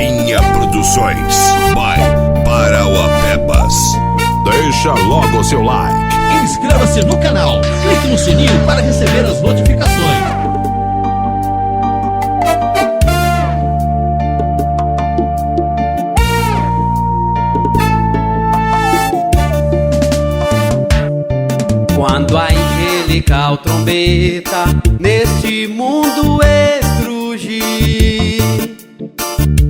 Pepinha Produções by Parauapebas. Deixa logo o seu like. Inscreva-se no canal, clique no sininho para receber as notificações. Quando a angelical trombeta neste mundo estrugir,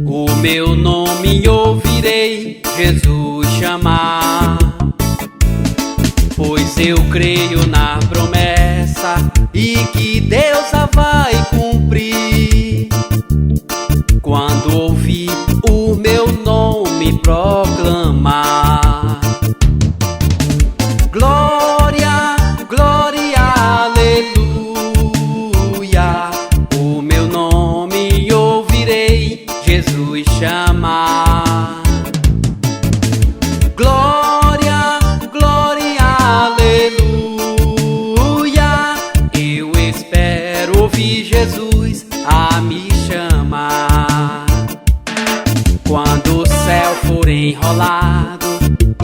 o meu nome ouvirei Jesus chamar. Pois eu creio na promessa e que Deus a vai cumprir. Quando ouvir o meu nome proclamar, glória, glória, aleluia, o meu nome ouvirei Jesus chamar. Glória, glória, aleluia, eu espero ouvir Jesus a me chamar. Quando o céu for enrolado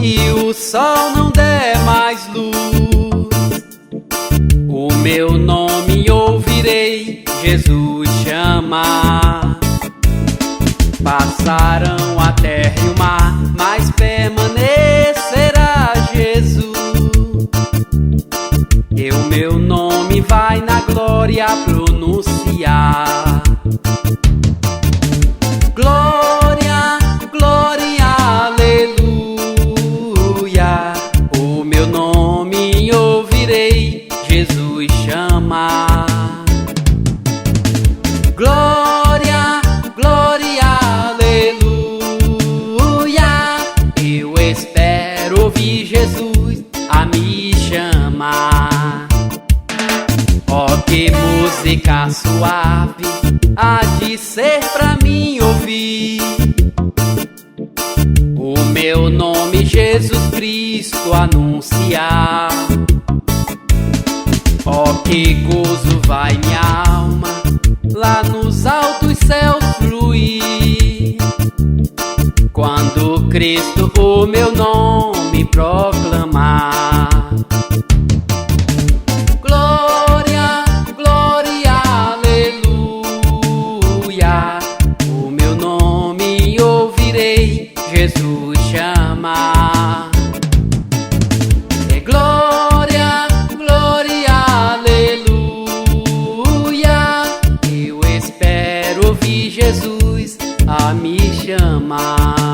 e o sol não der mais luz, o meu nome ouvirei Jesus chamar. Passarão a terra e o mar, mas permanecerá Jesus. E o meu nome vai na glória pronunciar. Glória, glória, aleluia, o meu nome ouvirei Jesus chamar. Glória, glória, aleluia, eu espero ouvir Jesus a me chamar. Oh, que música suave há de ser pra mim ouvir, o meu nome Jesus Cristo anunciar. Oh, que gozo vai minha alma lá nos altos céus fluir, quando Cristo o meu nome proclamar. Glória, glória, aleluia, o meu nome ouvirei Jesus chamar. É glória, glória, aleluia, eu espero ouvir Jesus a me chamar.